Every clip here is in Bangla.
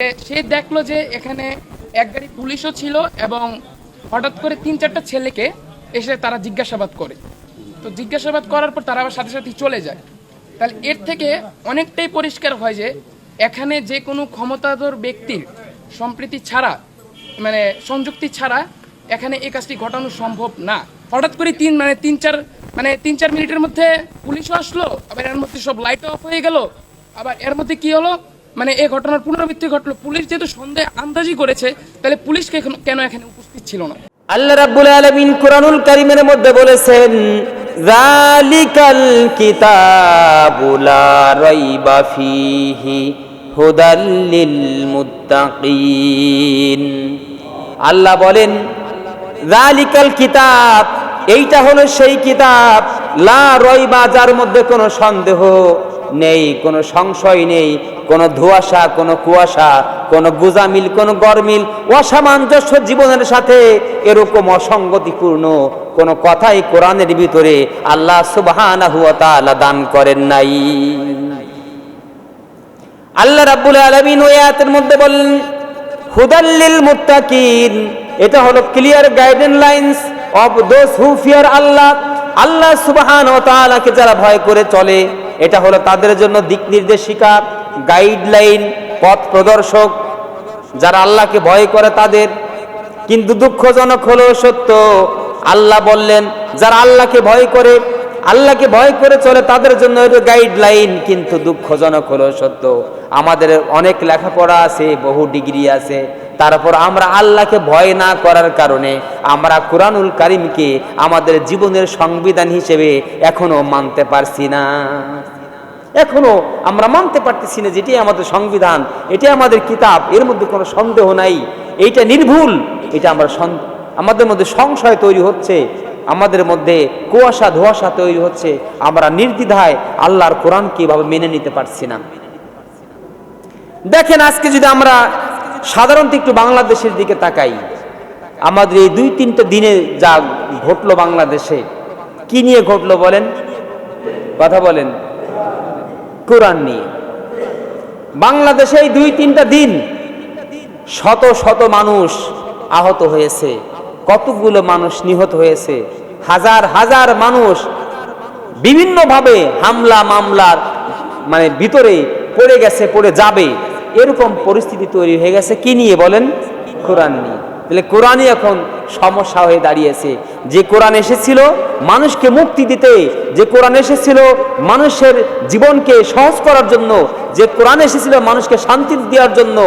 সে দেখলো যে এখানে এক গাড়ি পুলিশও ছিল এবং হঠাৎ করে ৩-৪টা ছেলেকে এসে তারা জিজ্ঞাসাবাদ করে। তো জিজ্ঞাসাবাদ করার পর তারা আবার সাথে সাথে চলে যায়। তাহলে এর থেকে অনেকটাই পরিষ্কার হয় যে এখানে যে কোনো ক্ষমতাধর ব্যক্তির সম্প্রীতি ছাড়া মানে সংযুক্তি ছাড়া এখানে এই কাজটি ঘটানো সম্ভব না। হঠাৎ করে তিন চার মিনিটের মধ্যে পুলিশও আসলো, আবার এর মধ্যে সব লাইট অফ হয়ে গেল। আবার এর মধ্যে কি হলো, মানে এই ঘটনার পুনরাবৃত্তি ঘটলো। পুলিশ যেহেতু সন্দেহ আন্দাজি করেছে, তাহলে পুলিশকে কেন এখানে উপস্থিত ছিল না? আল্লাহ রাব্বুল আলামিন কুরআনুল কারীমের মধ্যে বলেছেন, যালিকাল কিতাবু লা রাইবা ফীহি হুদাল লিল মুত্তাকিন। আল্লাহ বলেন, যালিকাল কিতাব, এইটা হলো সেই কিতাব, লা রাইবা, যার মধ্যে কোনো সন্দেহ নেই, কোনো সংশয় নেই, কোনো ধোঁয়াশা, কোনো কুয়াশা, কোনো গুজামিল, কোনো গরমিল, অসামঞ্জস্য জীবনের সাথে এরকম অসঙ্গতিপূর্ণ কোনো কথাই কোরআনের ভিতরে আল্লাহ সুবহানাহু ওয়া তাআলা দান করেন নাই। আল্লাহ রাব্বুল আলামিন ওই আয়াতের মধ্যে বলেন, হুদাল লিল মুত্তাকিন, এটা হলো clear guidelines of those who fear Allah. Allah সুবহানাহু ওয়া তাআলাকে যারা ভয় করে চলে, এটা হলো তাদের জন্য দিক নির্দেশিকা, গাইডলাইন, পথ প্রদর্শক, যারা আল্লাহকে ভয় করে তাদের। কিন্তু দুঃখজনক হলো সত্য, আল্লাহ বললেন যারা আল্লাহকে ভয় করে চলে তাদের জন্য এটা গাইডলাইন। কিন্তু দুঃখজনক হলো সত্য, আমাদের অনেক লেখাপড়া আছে, বহু ডিগ্রি আছে, তারপর আমরা আল্লাহকে ভয় না করার কারণে আমরা কুরআনুল কারীমকে আমাদের জীবনের সংবিধান হিসেবে এখনো মানতে পারছি না। এখনো আমরা মানতে পারতেছি না যেটি আমাদের সংবিধান, এটি আমাদের কিতাব, এর মধ্যে কোনো সন্দেহ নাই, এইটা নির্ভুল। এটা আমাদের মধ্যে সংশয় তৈরি হচ্ছে, আমাদের মধ্যে কুয়াশা ধোঁয়াশা তৈরি হচ্ছে, আমরা নির্দ্বিধায় আল্লাহর কোরআনকে এভাবে মেনে নিতে পারছি না। দেখেন, আজকে যদি আমরা সাধারণত একটু বাংলাদেশের দিকে তাকাই, আমাদের এই 2-3টা দিনে যা ঘটলো বাংলাদেশে, কি নিয়ে ঘটলো বলেন? কথা বলেন। কোরআন নিয়ে। বাংলাদেশে এই 2-3টা দিন শত শত মানুষ আহত হয়েছে, কতগুলো মানুষ নিহত হয়েছে, হাজার হাজার মানুষ বিভিন্নভাবে হামলা মামলার ভিতরে পড়ে গেছে, পড়ে যাবে, এরকম পরিস্থিতি তৈরি হয়ে গেছে। কি নিয়ে বলেন? কোরআন নিয়ে। তাহলে কোরআনই এখন সমস্যা হয়ে দাঁড়িয়েছে। যে কোরআন এসেছিল মানুষকে মুক্তি দিতে, যে কোরআন এসেছিল মানুষের জীবনকে সহজ করার জন্য, যে কোরআন এসেছিল মানুষকে শান্তি দেওয়ার জন্য,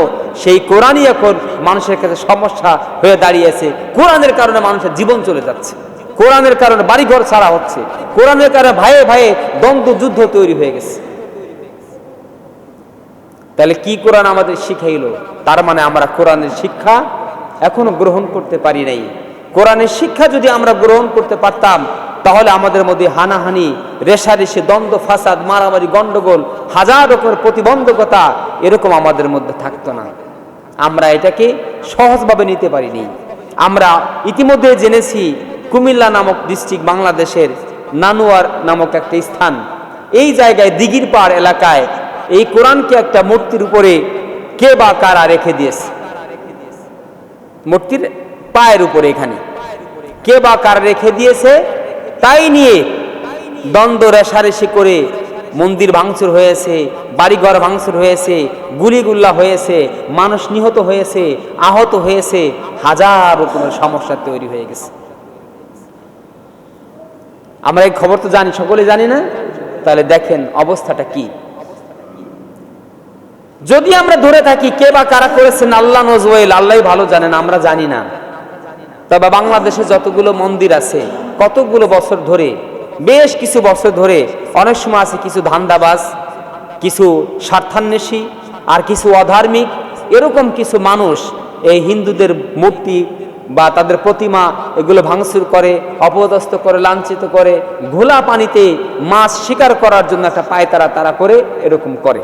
সেই কোরআনই এখন মানুষের কাছে সমস্যা হয়ে দাঁড়িয়েছে। কোরআনের কারণে মানুষের জীবন চলে যাচ্ছে, কোরআনের কারণে বাড়িঘর ছাড়া হচ্ছে, কোরআনের কারণে ভাইয়ে ভাইয়ে দ্বন্দ্ব যুদ্ধ তৈরি হয়ে গেছে। তাহলে কি কোরআন আমাদের শিখাইলো? তার মানে আমরা কোরআনের শিক্ষা এখনো গ্রহণ করতে পারি নাই। কোরআনের শিক্ষা যদি আমরা গ্রহণ করতে পারতাম, তাহলে আমাদের মধ্যে হানাহানি, রেশারেশি, দ্বন্দ্ব, ফাসাদ, মারামারি, গন্ডগোল, হাজার রকমের প্রতিবন্ধকতা এরকম আমাদের মধ্যে থাকতো না। আমরা এটাকে সহজভাবে নিতে পারিনি। আমরা ইতিমধ্যে জেনেছি কুমিল্লা নামক ডিস্ট্রিক্ট, বাংলাদেশের নানুয়ার নামক একটা স্থান, এই জায়গায় দিঘির পাড় এলাকায় এই কোরআনকে একটা মূর্তির উপরে কে বা কারা রেখে দিয়েছে। মূর্তির পায়ের উপরে এখানে কে বা কারা রেখে দিয়েছে, তাই নিয়ে দ্বন্দ্ব রেশারেশি করে মন্দির ভাঙচুর হয়েছে, বাড়িঘর ভাঙচুর হয়েছে, গুলিগুল্লা হয়েছে, মানুষ নিহত হয়েছে, আহত হয়েছে, হাজার রকমের সমস্যা তৈরি হয়ে গেছে। আমরা এই খবর তো জানি, সকলে জানি না? তাহলে দেখেন অবস্থাটা কি। যদি আমরা ধরে থাকি কে বা কারা করেছেন, আল্লাহ নোজ ওয়েল, আল্লাহই ভালো জানেন, আমরা জানি না। তবে বাংলাদেশে যতগুলো মন্দির আছে, কতগুলো বছর ধরে, বেশ কিছু বছর ধরে, অনেক সময় আছে কিছু ধান্দাবাজ, কিছু স্বার্থান্বেষী, আর কিছু অধার্মিক, এরকম কিছু মানুষ এই হিন্দুদের মূর্তি বা তাদের প্রতিমা এগুলো ভাঙচুর করে, অপদস্থ করে, লাঞ্ছিত করে, ঘোলা পানিতে মাছ শিকার করার জন্য একটা পায়তারা তারা করে, এরকম করে।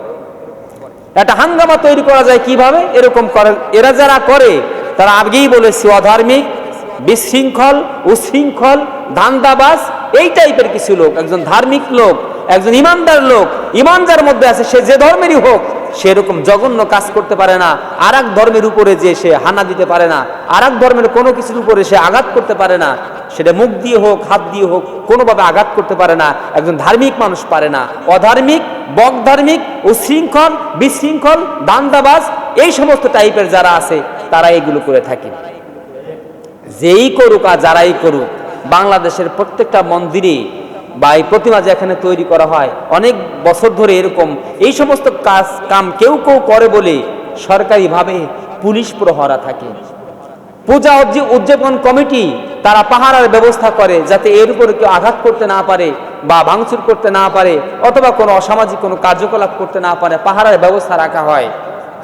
একটা হাঙ্গামা তৈরি করা যায় কিভাবে? এরকম করে। এরা যারা করে তারা আগেই বলেছি অধার্মিক, বিশৃঙ্খল, উশৃঙ্খল, ধান্দাবাজ, এই টাইপের কিছু লোক। একজন ধার্মিক লোক, একজন ইমানদার লোক, ইমান যার মধ্যে আছে, সে যে ধর্মেরই হোক, সেরকম জঘন্য কাজ করতে পারে না, আর এক ধর্মের উপরে যে সে হানা দিতে পারে না, আর এক ধর্মের কোনো কিছুর উপরে সে আঘাত করতে পারে না, সেটা মুখ দিয়ে হোক হাত দিয়ে হোক কোনোভাবে আঘাত করতে পারে না, একজন ধার্মিক মানুষ পারে না। অধার্মিক, বকধার্মিক, উশৃঙ্খল, বিশৃঙ্খল, দান্দাবাজ এই সমস্ত টাইপের যারা আছে তারা এগুলো করে থাকে। যেই করুক আর যারাই করুক, বাংলাদেশের প্রত্যেকটা মন্দিরে বা এই প্রতিমা যেখানে তৈরি করা হয় অনেক বছর ধরে এরকম এই সমস্ত কাম কেউ কেউ করে বলে সরকারিভাবে পুলিশ প্রহরা থাকে। পূজা উদযাপন কমিটি তারা পাহারার ব্যবস্থা করে যাতে এর উপরে কেউ আঘাত করতে না পারে বা ভাঙচুর করতে না পারে অথবা কোনো অসামাজিক কোনো কার্যকলাপ করতে না পারে, পাহারার ব্যবস্থা রাখা হয়।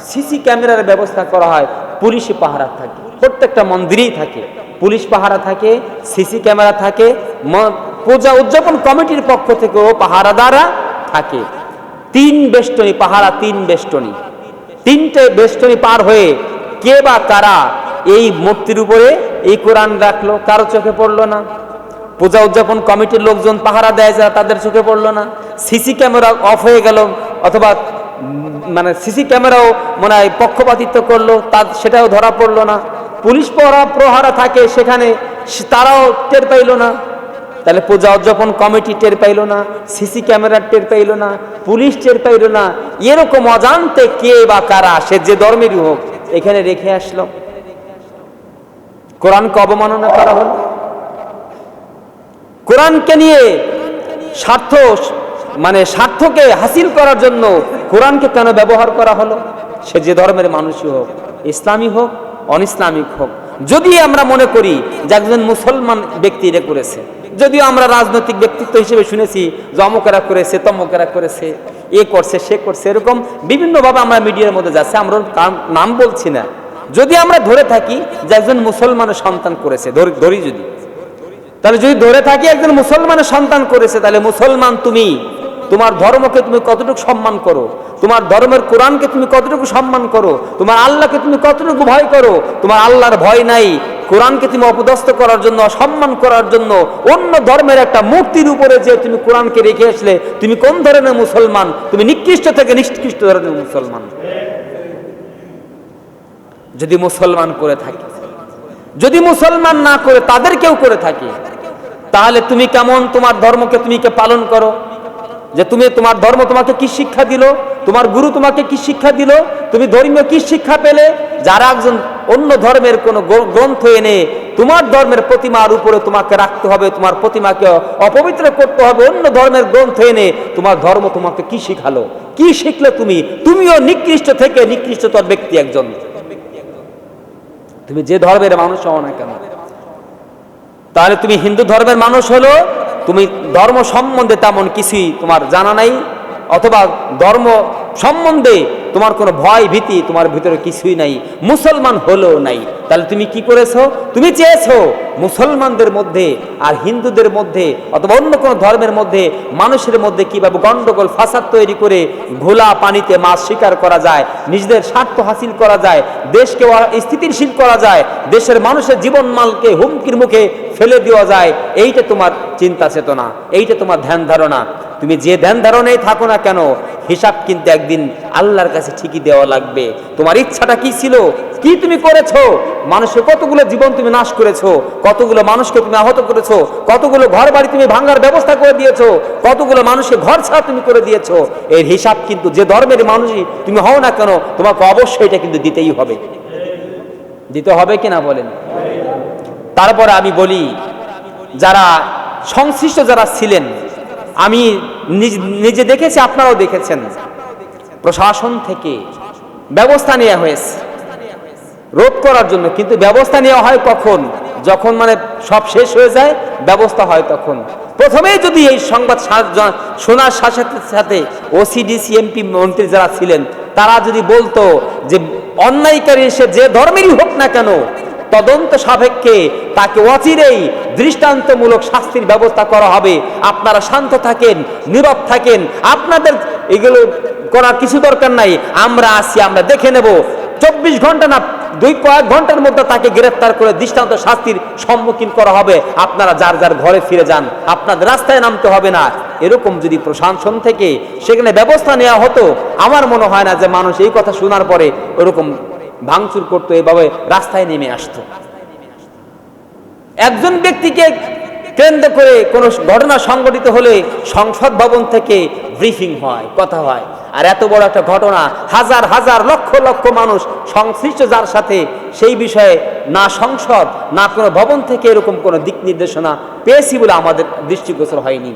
সিসি ক্যামেরার ব্যবস্থা করা হয়, পুলিশি পাহারা থাকে, প্রত্যেকটা মন্দিরেই থাকে পুলিশ পাহারা থাকে, সিসি ক্যামেরা থাকে, পূজা উদযাপন কমিটির পক্ষ থেকেও পাহারাদাররা থাকে। 3 বেষ্টনী পাহারা, 3 বেষ্টনী, 3টে বেষ্টনী পার হয়ে কে বা কারা এই মূর্তির উপরে এই কোরআন রাখলো কারো চোখে পড়লো না। পূজা উদযাপন কমিটির লোকজন পাহারা দেয় যারা তাদের চোখে পড়লো না। সিসি ক্যামেরা অফ হয়ে গেল অথবা মানে সিসি ক্যামেরাও মনে হয় পক্ষপাতিত্ব করলো, সেটাও ধরা পড়লো না। পুলিশ প্রহরা থাকে সেখানে, তারাও টের পাইলো না। তাহলে পূজা উদযাপন কমিটি টের পাইলো না, সিসি ক্যামেরা টের পাইলো না, পুলিশ টের পাইলো না। এরকম অজান্তে কে বা কারা সে যে ধর্মেরই হোক এখানে রেখে আসলো, কোরআনকে অবমাননা করা হলো। কোরআনকে নিয়ে স্বার্থকে হাসিল করার জন্য কোরআনকে কেন ব্যবহার করা হলো? সে যে ধর্মের মানুষই হোক, ইসলামী হোক অনইসলামিক হোক। যদি আমরা মনে করি যে একজন মুসলমান ব্যক্তি এটা করেছে, যদিও আমরা রাজনৈতিক ব্যক্তিত্ব হিসেবে শুনেছি যে অমুকেরা করেছে, তমুকেরা করেছে, এ করছে সে করছে, এরকম বিভিন্নভাবে আমরা মিডিয়ার মধ্যে যাচ্ছে, আমরা নাম বলছি না। যদি আমরা ধরে থাকি যে একজন মুসলমানের সন্তান করেছে, ধরি যদি, তাহলে যদি ধরে থাকি একজন মুসলমানের সন্তান করেছে, তাহলে মুসলমান তুমি তোমার ধর্মকে তুমি কতটুকু সম্মান করো, তোমার ধর্মের কোরআনকে তুমি কতটুকু সম্মান করো, তোমার আল্লাহকে তুমি কতটুকু ভয় করো? তোমার আল্লাহর ভয় নাই, কোরআনকে তুমি অপদস্থ করার জন্য, অসম্মান করার জন্য অন্য ধর্মের একটা মূর্তির উপরে যে তুমি কোরআনকে রেখে আসলে, তুমি কোন ধরনের মুসলমান? তুমি নিকৃষ্ট থেকে নিকৃষ্ট ধরনের মুসলমান। যদি মুসলমান করে থাকে, যদি মুসলমান না করে তাদের কেউ করে থাকে, তাহলে তুমি কেমন তোমার ধর্মকে তুমি কে পালন করো? যে তুমি তোমার ধর্ম তোমাকে কি শিক্ষা দিল, তোমার গুরু তোমাকে কি শিক্ষা দিল, তুমি ধর্মীয় কি শিক্ষা পেলে? যারা একজন অন্য ধর্মের কোন গ্রন্থ এনে তোমার ধর্মের প্রতিমার উপরে তোমাকে রাখতে হবে, তোমার প্রতিমাকে অপবিত্র করতে হবে, অন্য ধর্মের গ্রন্থ এনে তোমার ধর্ম তোমাকে কি শিখালো? কি শিখলে তুমি? তুমিও নিকৃষ্ট থেকে নিকৃষ্টতর ব্যক্তি একজন, তুমি যে ধর্মের মানুষ হও না কেন। তাহলে তুমি হিন্দু ধর্মের মানুষ হলো, তুমি ধর্ম সম্বন্ধে তেমন কিছুই তোমার জানা নাই, অথবা ধর্ম সম্বন্ধে তোমার কোনো ভয় ভীতি তোমার ভিতরে কিছুই নাই, মুসলমান হলো নাই। তাহলে তুমি কি করেছো? তুমি চেয়েছো মুসলমানদের মধ্যে আর হিন্দুদের মধ্যে অথবা অন্য কোনো ধর্মের মধ্যে মানুষের মধ্যে কিভাবে গন্ডগোল ফাসাদ তৈরি করে ঘোলা পানিতে মাছ শিকার করা যায়, নিজেদের স্বার্থ হাসিল করা যায়, দেশকে স্থিতিশীল করা যায়, দেশের মানুষের জীবনমালকে হুমকির মুখে ফেলে দেওয়া যায়। এইটা তোমার চিন্তা চেতনা, এইটা তোমার ধ্যান ধারণা। তুমি যে ধ্যান ধারণায় থাকো না কেন, হিসাব কিন্তু একদিন আল্লাহর কাছে ঠিকই দেওয়া লাগবে। তোমার ইচ্ছাটা কি ছিল, কি তুমি করেছো? মানুষের কতগুলো জীবন তুমি নাশ করেছো, কতগুলো মানুষকে তুমি আহত করেছো, কতগুলো ঘর বাড়ি তুমি ভাঙার ব্যবস্থা করে দিয়েছো, কতগুলো মানুষকে ঘর ছাড়া তুমি করে দিয়েছো। এর হিসাব কিন্তু যে ধর্মের মানুষই তুমি হও না কেন, তোমাকে অবশ্যই এটা কিন্তু দিতেই হবে। দিতে হবে কিনা বলেন? তারপরে আমি বলি, যারা সংশ্লিষ্ট যারা ছিলেন, আমি নিজে দেখেছি, আপনারাও দেখেছেন, প্রশাসন থেকে ব্যবস্থা নেওয়া হয়েছে রোধ করার জন্য। কিন্তু ব্যবস্থা নেওয়া হয় কখন? যখন মানে সব শেষ হয়ে যায়, ব্যবস্থা হয় তখন। প্রথমেই যদি এই সংবাদ শোনার সাথে সাথে ওসিডিসি এমপি মন্ত্রী যারা ছিলেন তারা যদি বলতো যে অন্যায়কারী সে যে ধর্মেরই হোক না কেন, তদন্ত সাপেক্ষে তাকে অচিরেই দৃষ্টান্তমূলক শাস্তির ব্যবস্থা করা হবে, আপনারা শান্ত থাকেন, নীরব থাকেন, আপনাদের এগুলো করার কিছু দরকার নাই, আমরা আসি, আমরা দেখে নেব। 24 ঘন্টা না কয়েক ঘন্টার মধ্যে তাকে গ্রেফতার করে দৃষ্টান্ত শাস্তির সম্মুখীন করা হবে, আপনারা যার যার ঘরে ফিরে যান, আপনাদের রাস্তায় নামতে হবে না। এরকম যদি প্রশাসন থেকে সেখানে ব্যবস্থা নেওয়া হতো, আমার মনে হয় না যে মানুষ এই কথা শোনার পরে ওরকম ভাঙচুর করতো, এভাবে রাস্তায় নেমে আসতো। একজন ব্যক্তিকে কেন্দ্র করে কোনো ঘটনা সংঘটিত হলে সংসদ ভবন থেকে ব্রিফিং হয়, কথা হয়। আর এত বড় একটা ঘটনা, হাজার হাজার লক্ষ লক্ষ মানুষ সংশ্লিষ্ট যার সাথে, সেই বিষয়ে না সংসদ না কোনো ভবন থেকে এরকম কোনো দিক নির্দেশনা পেয়েছি বলে আমাদের দৃষ্টিগোচর হয়নি।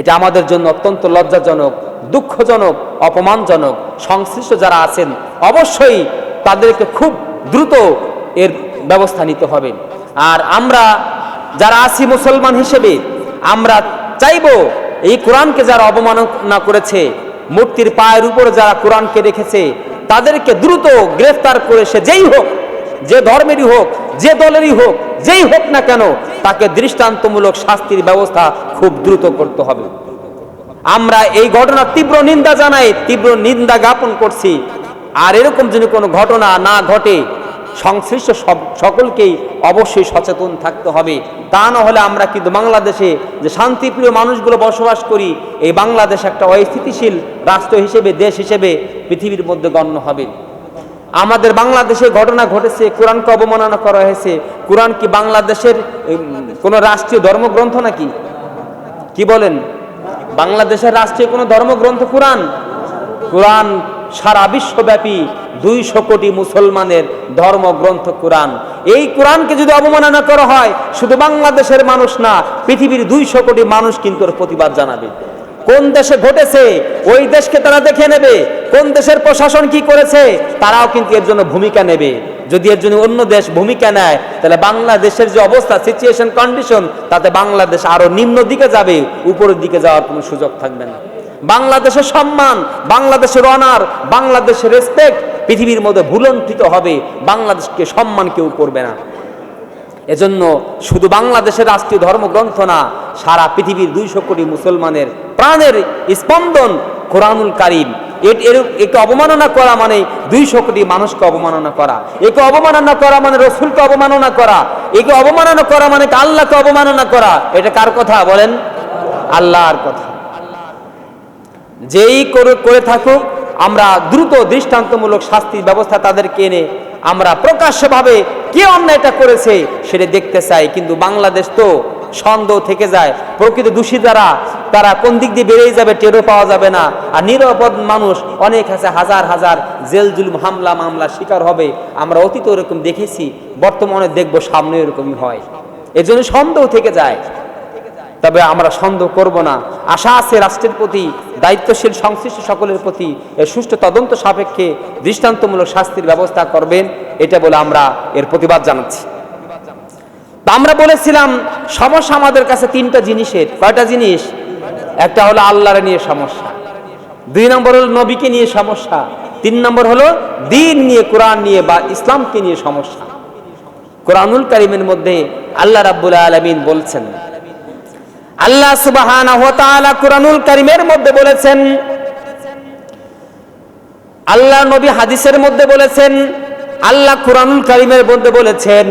এটা আমাদের জন্য অত্যন্ত লজ্জাজনক, দুঃখজনক, অপমানজনক। সংশ্লিষ্ট যারা আছেন অবশ্যই তাদেরকে খুব দ্রুত এর ব্যবস্থা নিতে হবে। আর আমরা যারা আছি মুসলমান হিসেবে, আমরা চাইবো এই কোরআনকে যারা অবমাননা করেছে, মূর্তির পায়ের উপরে যারা কোরআনকে রেখেছে, তাদেরকে দ্রুত গ্রেফতার করে সে যেই হোক, যে ধর্মেরই হোক, যে দলেরই হোক, যেই হোক না কেন, তাকে দৃষ্টান্তমূলক শাস্তির ব্যবস্থা খুব দ্রুত করতে হবে। আমরা এই ঘটনার তীব্র নিন্দা জানাই, তীব্র নিন্দা জ্ঞাপন করছি। আর এরকম যদি কোনো ঘটনা না ঘটে, সংশ্লিষ্ট সকলকেই অবশ্যই সচেতন থাকতে হবে। তা না হলে আমরা কিন্তু বাংলাদেশে যে শান্তিপ্রিয় মানুষগুলো বসবাস করি, এই বাংলাদেশ একটা অস্থিতিশীল রাষ্ট্র হিসেবে, দেশ হিসেবে পৃথিবীর মধ্যে গণ্য হবে। আমাদের বাংলাদেশে ঘটনা ঘটেছে, কোরআনকে অবমাননা করা হয়েছে। কোরআন কি বাংলাদেশের কোনো রাষ্ট্রীয় ধর্মগ্রন্থ নাকি? কি বলেন? বাংলাদেশের রাষ্ট্রীয় কোনো ধর্মগ্রন্থ কোরআন? কোরআন সারা বিশ্বব্যাপী 200 কোটি মুসলমানের ধর্মগ্রন্থ কোরআন। এই কোরআনকে যদি অবমাননা করা হয়, শুধু বাংলাদেশের মানুষ না, পৃথিবীর 200 কোটি মানুষ কিন্তু ওর প্রতিবাদ জানাবে। কোন দেশে ঘটেছে ওই দেশকে তারা দেখে নেবে, কোন দেশের প্রশাসন কি করেছে তারাও কিন্তু এর জন্য ভূমিকা নেবে। যদি এর জন্য অন্য দেশ ভূমিকা নেয়, তাহলে বাংলাদেশের যে অবস্থা, সিচুয়েশন, কন্ডিশন, তাতে বাংলাদেশ আরো নিম্ন দিকে যাবে, উপরের দিকে যাওয়ার কোনো সুযোগ থাকবে না। বাংলাদেশের সম্মান, বাংলাদেশের অনার, বাংলাদেশের রেসপেক্ট পৃথিবীর মধ্যে ভুলণ্ঠিত হবে, বাংলাদেশকে সম্মান কেউ করবে না। এজন্য শুধু বাংলাদেশের রাষ্ট্রীয় ধর্মগ্রন্থ না, সারা পৃথিবীর 200 কোটি মুসলমানের প্রাণের স্পন্দন কোরআনুল কারীম। একে অবমাননা করা মানে 200 কোটি মানুষকে অবমাননা করা, একে অবমাননা করা মানে রসুলকে অবমাননা করা, একে অবমাননা করা মানে আল্লাহকে অবমাননা করা। এটা কার কথা বলেন? আল্লাহর কথা। যেই করে থাকুক, আমরা দ্রুত দৃষ্টান্তমূলক শাস্তির ব্যবস্থা তাদেরকে এনে আমরা প্রকাশ্যভাবে কে অন্যায়টা করেছে সেটা দেখতে চাই। কিন্তু বাংলাদেশ তো সন্দেহ থেকে যায়, প্রকৃত দোষী যারা তারা কোন দিক দিয়ে বেরিয়ে যাবে টেরও পাওয়া যাবে না। আর নিরাপদ মানুষ অনেক আছে, হাজার হাজার জেল জুলুম, হামলা মামলা শিকার হবে। আমরা অতীত এরকম দেখেছি, বর্তমানে দেখবো সামনে এরকমই হয়। এজন্য সন্দেহ থেকে যায়। তবে আমরা সন্দেহ করব না, আশা আছে রাষ্ট্রের প্রতি, দায়িত্বশীল সংশ্লিষ্ট সকলের প্রতি এর সুষ্ঠু তদন্ত সাপেক্ষে দৃষ্টান্তমূলক শাস্তির ব্যবস্থা করবেন, এটা বলে আমরা এর প্রতিবাদ জানাচ্ছি। তা আমরা বলেছিলাম সমস্যা আমাদের কাছে 3টা জিনিসের। কয়টা জিনিস? একটা হলো আল্লাহর নিয়ে সমস্যা, 2 নম্বর হলো নবীকে নিয়ে সমস্যা, 3 নম্বর হলো দ্বীন নিয়ে, কোরআন নিয়ে বা ইসলামকে নিয়ে সমস্যা। কোরআনুল কারীমের মধ্যে আল্লাহ রাব্বুল আলামিন বলছেন, আল্লাহ সুবহানাহু ওয়া তাআলা কোরআনুল কারীমের মধ্যে বলেছেন, আল্লাহ নবী হাদিসের মধ্যে বলেছেন, আল্লাহ কোরআনুল কারীমের মধ্যে বলেছেন।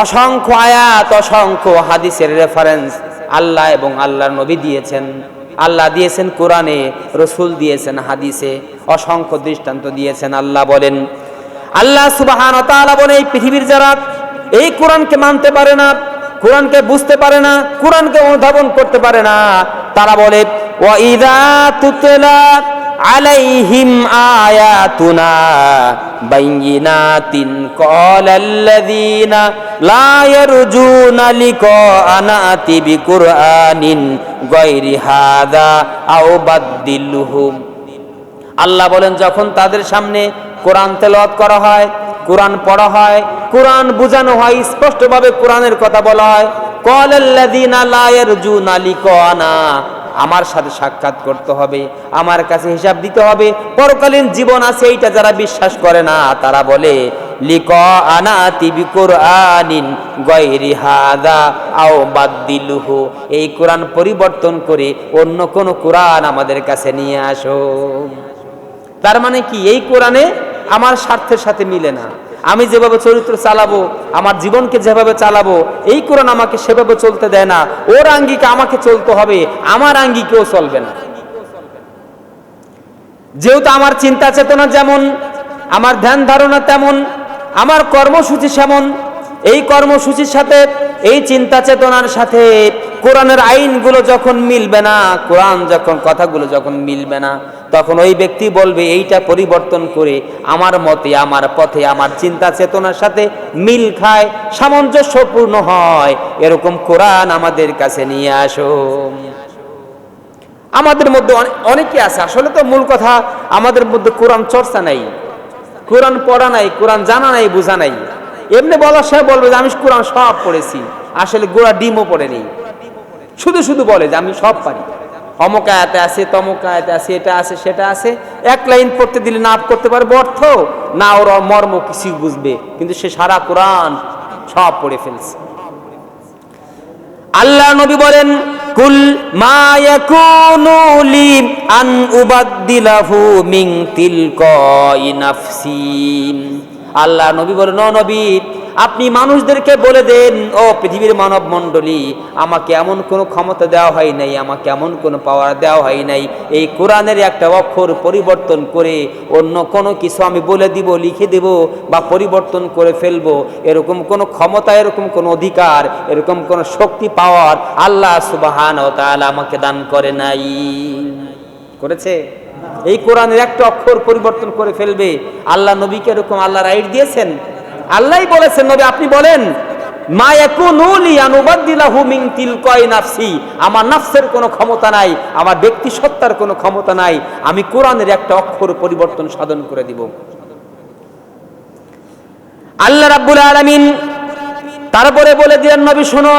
অসংখ্য আয়াত, অসংখ্য হাদিসের রেফারেন্স আল্লাহ এবং আল্লাহর নবী দিয়েছেন। আল্লাহ দিয়েছেন কোরআনে, রসুল দিয়েছেন হাদিসে, অসংখ্য দৃষ্টান্ত দিয়েছেন। আল্লাহ বলেন, আল্লাহ সুবহানাহু ওয়া তাআলা বলেন, এই পৃথিবীর যারা এই কোরআনকে মানতে পারে না, কোরআনকে বুঝতে পারে না, কোরআনকে অনুধাবন করতে পারে না, তারা বলে ওয়া ইযা তুতলা আলাইহিম আয়াতুনা বাইয়িনাতিন ক্বালাল্লাযীনা লা ইয়ারজুনা লিকাআনা আতি বিকুরআনিন গায়রি হাযা আও বাদদিলহু। আল্লাহ বলেন, যখন তাদের সামনে কোরআন তেলাওয়াত করা হয়, কোরআন পড়া হয়, কোরআন বোঝানো হয়, স্পষ্টভাবে কোরআনের কথা বলা হয়, ক্বালাল্লাযীনা লা ইয়ারজুনা লিকাআনা, আমার সাথে সাক্ষাৎ করতে হবে, আমার কাছে হিসাব দিতে হবে, পরকালীন জীবন আছে, এইটা যারা বিশ্বাস করে না, তারা বলে লিকাআনা আতি বিকুরআনিন গায়রি হাযা আও বাদদিলহু, এই কোরআন পরিবর্তন করে অন্য কোন কোরআন আমাদের কাছে নিয়ে আসো। তার মানে কি? এই কোরআনে আমার স্বার্থের সাথে মিলে না। আমি যেভাবে চরিত্র চালাবো, আমার জীবনকে যেভাবে চালাবো, এই কোরআন আমাকে সেভাবে চলতে দেয় না। ওর আঙ্গিকে আমাকে চলতে হবে, আমার আঙ্গিকেও চলবে না। যেহেতু আমার চিন্তা চেতনা যেমন, আমার ধ্যান ধারণা তেমন, আমার কর্মসূচি সেমন, এই কর্মসূচির সাথে, এই চিন্তা চেতনার সাথে কোরআনের আইনগুলো যখন মিলবে না, কোরআন যখন কথাগুলো যখন মিলবে না, তখন ওই ব্যক্তি বলবে এইটা পরিবর্তন করে আমার মতে, আমার পথে, আমার চিন্তা চেতনার সাথে মিল খায়, সামঞ্জস্যপূর্ণ হয়, এরকম কোরআন আমাদের কাছে নিয়ে আসো। আমাদের মধ্যে অনেকে আছে, আসলে তো মূল কথা আমাদের মধ্যে কোরআন চর্চা নাই, কোরআন পড়া নাই, কোরআন জানা নাই, বোঝা নাই। এমনি বলার সে বলবে যে আমি কোরআন সব পড়েছি, আসলে গোড়া ডিমও পড়ে নেই, শুধু শুধু বলে যে আমি সব পারি, অমুক আয়াতে আছে, তমুক আয়াতে আছে, এটা আছে, সেটা আছে। এক লাইন পড়তে দিলে না করতে পারবে অর্থ, না ওর মর্ম কিছু বুঝবে, কিন্তু সে সারা কোরআন সব পড়ে ফেলছে। আল্লাহ নবী বলেন, কুল মা ইয়াকুনু লি আন উবাদদিলাহু মিন তিলকাই নাফসি। আল্লাহ নবী বলেন, ও নবী, আপনি মানুষদেরকে বলে দেন, ও পৃথিবীর মানব মণ্ডলী, আমাকে এমন কোনো ক্ষমতা দেওয়া হয় নাই, আমাকে এমন কোনো পাওয়ার দেওয়া হয় নাই এই কোরআনের একটা অক্ষর পরিবর্তন করে অন্য কোনো কিছু আমি বলে দিব, লিখে দেব বা পরিবর্তন করে ফেলবো, এরকম কোনো ক্ষমতা, এরকম কোনো অধিকার, এরকম কোনো শক্তি, পাওয়ার আল্লাহ সুবহানাহু ওয়া তাআলা আমাকে দান করে নাই। করেছে? এই কোরআনের একটা অক্ষর পরিবর্তন করে ফেলবে, আল্লাহ নবীকে এরকম আল্লাহ রাইট দিয়েছেন। আল্লাহই বলেছেন, নবী আপনি বলেন, মা ইয়াকুনু লি আন উবাদদিলাহু মিন তিলকাই নাফসি, আমার নাফসের কোনো ক্ষমতা নাই, আমার ব্যক্তি সত্তার কোনো ক্ষমতা নাই, আমি কোরআনের একটা অক্ষর পরিবর্তন সাধন করে দিব। আল্লাহ রাব্বুল আলামিন তারপরে বলে দিলেন, নবী শোনো,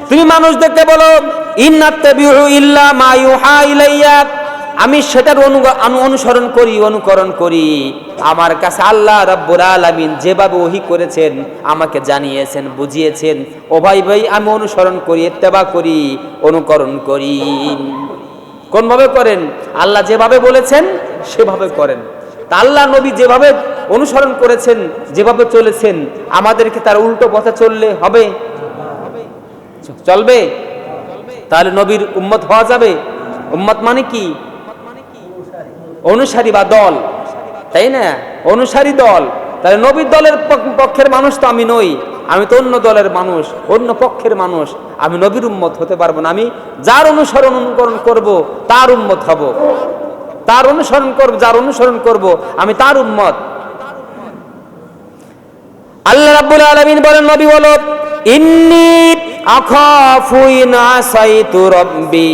তুমি মানুষদেরকে বলো, ইন্নাত্তাবিউ ইল্লা মা ইউহা ইলাইয়া, আমি সেটার অনুসরণ করি, অনুকরণ করি। আমার কাছে আল্লাহ রাব্বুল আলামিন যেভাবে ওহী করেছেন, আমাকে জানিয়েছেন, বুঝিয়েছেন, ও ভাই ভাই আমি অনুসরণ করি, ইত্তেবা করি, অনুকরণ করি। কোনভাবে করেন? আল্লাহ যেভাবে বলেছেন সেভাবে করেন। তা আল্লাহ নবী যেভাবে অনুসরণ করেছেন, যেভাবে চলেছেন, আমাদেরকে তার উল্টো পথে চললে হবে? চলবে? তাহলে নবীর উম্মত হওয়া যাবে? উম্মত মানে কি? অনুসারী বা দল, তাই না? অনুসারী দল। তাহলে নবীর দলের পক্ষের মানুষ তো আমি নই, আমি তো অন্য দলের মানুষ, অন্য পক্ষের মানুষ, আমি নবীর উম্মত হতে পারবো না। আমি যার অনুকরণ করব তার উম্মত হব, তার অনুসরণ করব, যার অনুসরণ করব আমি তার উম্মত। আল্লাহ রাব্বুল আলামিন বলেন, নবী বলো, ইন্নী আখাফু ইন আসাইতু রাব্বি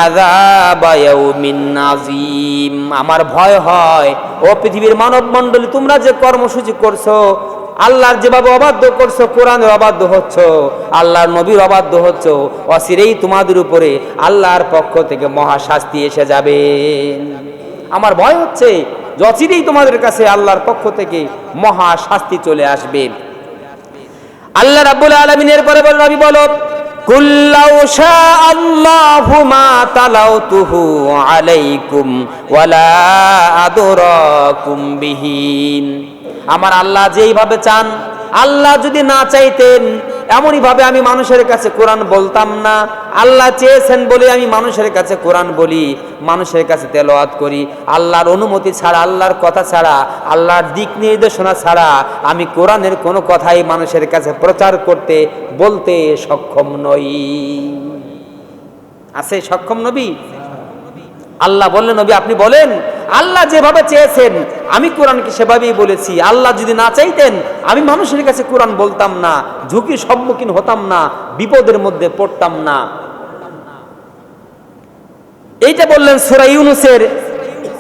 আযাবা ইয়াউমিন নাযীম, আমার ভয় হয় ও পৃথিবীর মানব মণ্ডলী, তোমরা যে কর্মসূচি করছো, আল্লাহর যেভাবে অবাধ্য করছো, কোরআনের অবাধ্য হচ্ছ, আল্লাহর নবীর অবাধ্য হচ্ছ, অচিরেই তোমাদের উপরে আল্লাহর পক্ষ থেকে মহা শাস্তি এসে যাবে। আমার ভয় হচ্ছে যে অচিরেই তোমাদের কাছে আল্লাহর পক্ষ থেকে মহা শাস্তি চলে আসবে। আল্লাহ রাব্বুল আলামিনের পরে বলেন, নবী বলো, কুল লাউ শাআল্লাহু মা তালাউতুহু আলাইকুম ওয়ালা আদরাকুম বিহি। আমার আল্লাহ যেইভাবে চান, আল্লাহ যদি না চাইতেন এমনই ভাবে আমি মানুষের কাছে কোরআন বলতাম না। আল্লাহ চেয়েছেন বলে আমি মানুষের কাছে কোরআন বলি, মানুষের কাছে তেলাওয়াত করি। আল্লাহর অনুমতি ছাড়া, আল্লাহর কথা ছাড়া, আল্লাহর দিক নির্দেশনা ছাড়া আমি কোরআনের কোনো কথাই মানুষের কাছে প্রচার করতে, বলতে সক্ষম নই। আছে সক্ষম নবী? আল্লাহ বললেন, নবী আপনি বলেন, আল্লাহ যেভাবে চেয়েছেন আমি কোরআনকে সেভাবেই বলেছি। আল্লাহ যদি না চাইতেন আমি মানুষের কাছে কোরআন বলতাম না, ঝুঁকির সম্মুখীন হতাম না, বিপদের মধ্যে পড়তাম না। এইটা বললেন সূরা ইউনূসের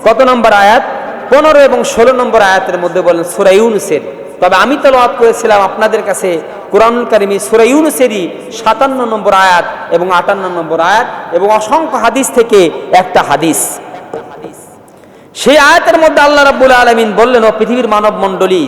কত নম্বর আয়াত? 15 এবং 16 নম্বর আয়াতের মধ্যে বললেন সূরা ইউনূসের। তবে আমি তেলাওয়াত করেছিলাম আপনাদের কাছে কুরআনুল কারীম সূরা ইউনূসেরই 57 নম্বর আয়াত এবং 58 নম্বর আয়াত এবং অসংখ্য হাদিস থেকে একটা হাদিস। সেই আয়াতের মধ্যে আল্লাহ রাব্বুল আলামিন বললেন, ও পৃথিবীর মানব মণ্ডলী,